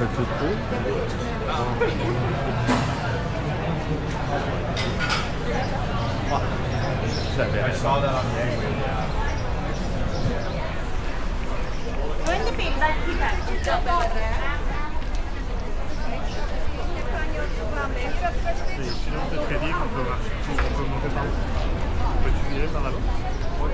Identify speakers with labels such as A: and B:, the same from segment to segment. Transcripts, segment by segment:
A: peu trop. J'avais ça. C'est sinon c'est très bien qu'on peut marcher. On peut monter par là. Peux-tu virer par là-bas? Oui.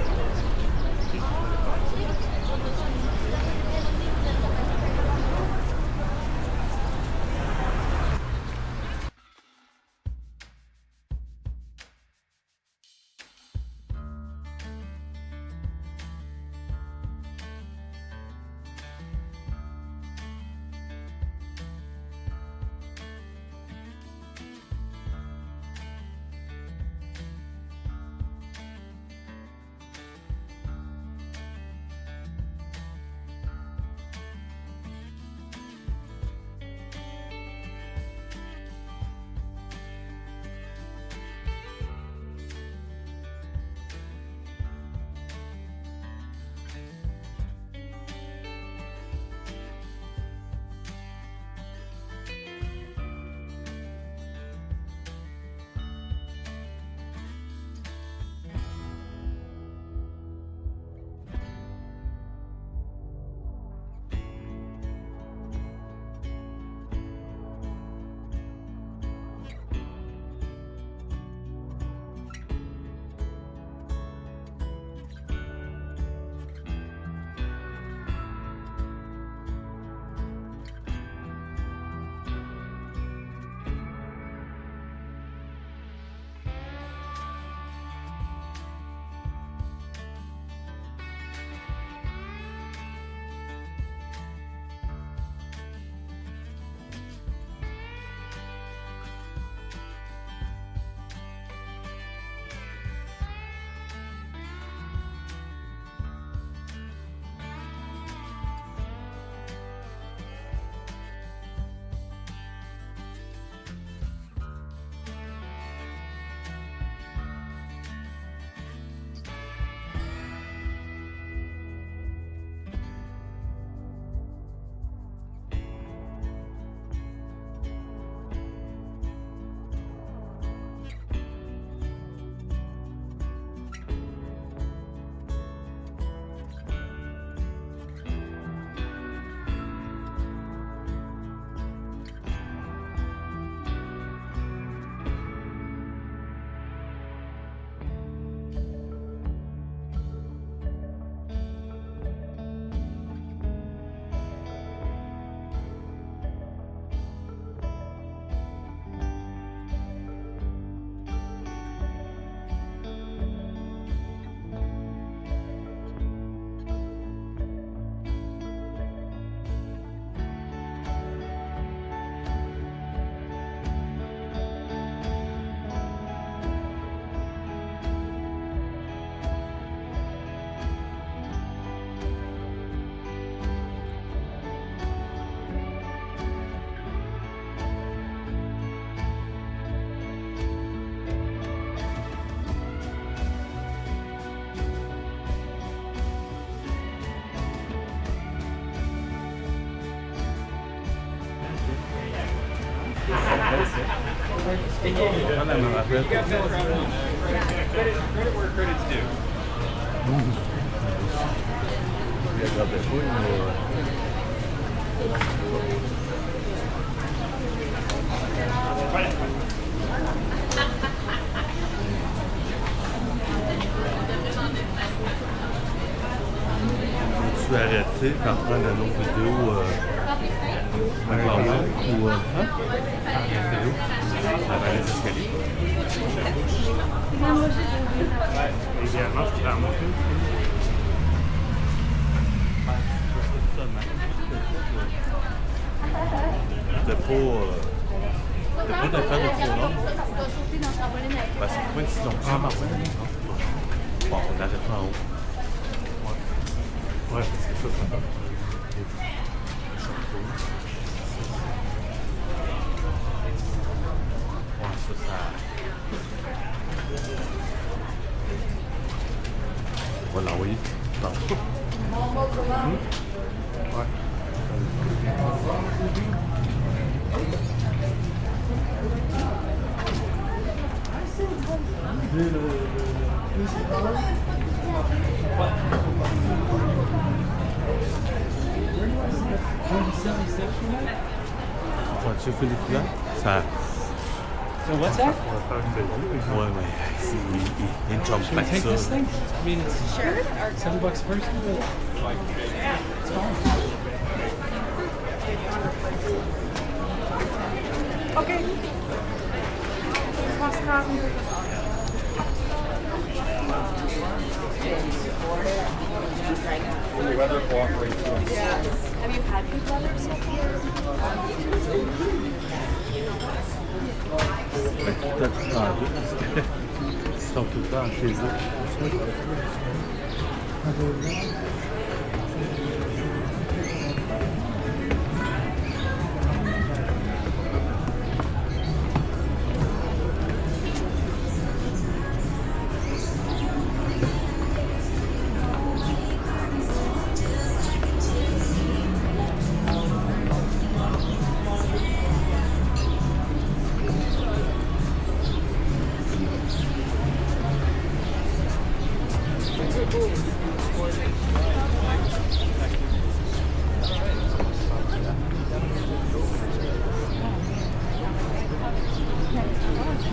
B: Voilà, me rappelle. Credit where credit's due.
A: Je ne regardais pas, tu arrêté par prendre un autre vidéo ou ça va les escaliers. Idéalement, je pourrais en monter. C'était pas d'affaire de trop long. Ben, c'est pas une si longue. Bon, on l'arrête en haut. Ouais, c'est ça, ça va. Ouais, ça. On va l'envoyer dans le. Ouais. Tu fais des couleurs? Ça.
B: So what's that?
A: Ouais, mais il y a une job
B: Should we
A: avec
B: take this
A: ça.
B: thing? I mean, it's $7 a person. It's fine.
C: Okay. Postkarten.
D: When the weather cooperates.
C: Have you had good weather so far?
A: Tout le temps ils sont tout le temps chez eux.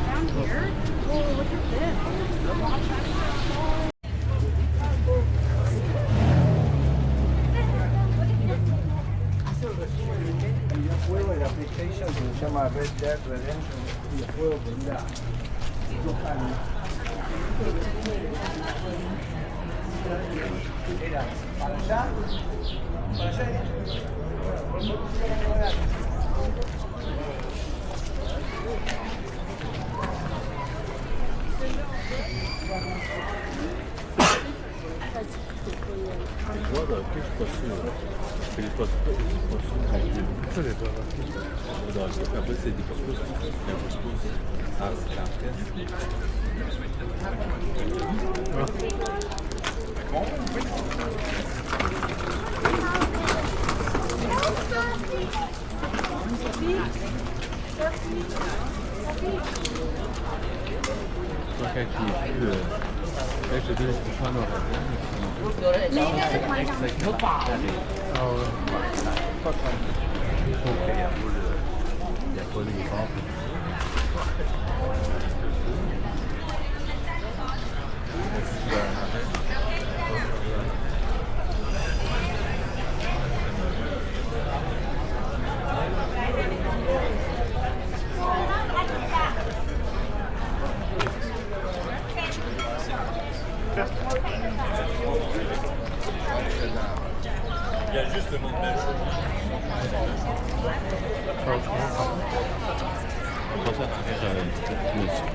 C: Down here? Oh, look at this.
D: Y yo puedo, el application que se llama Red Dead Redemption, y yo puedo venir a 2 años. Mira, para allá,
A: Voilà, que je suis pas sûr. Je l'ai pas sûr. Je l'ai pas. Après, c'est des pouces. Un pouce. Ah, c'est en fait. Quand il est plus. Quand je dis que je en aurait bien, il n'y a pas les ventes.
E: Il y a juste le mot de belle.
A: Pour ça, tu fais une petite musique.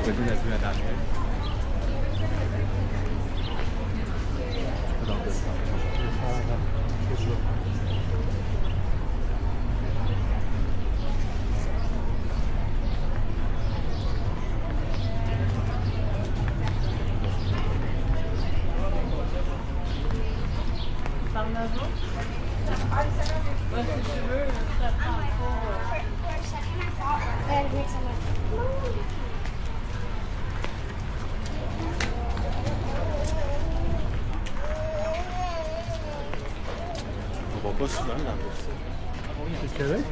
A: Je donne la vue à l'arrière. Dans le sens. On va pas souvent dans le site.
B: C'est Québec?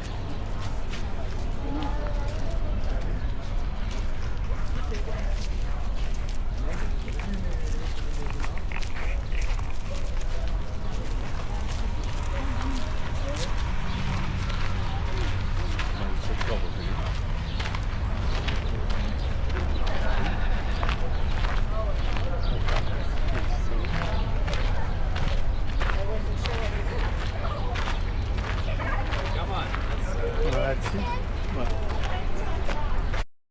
B: Là-dessus. Ouais.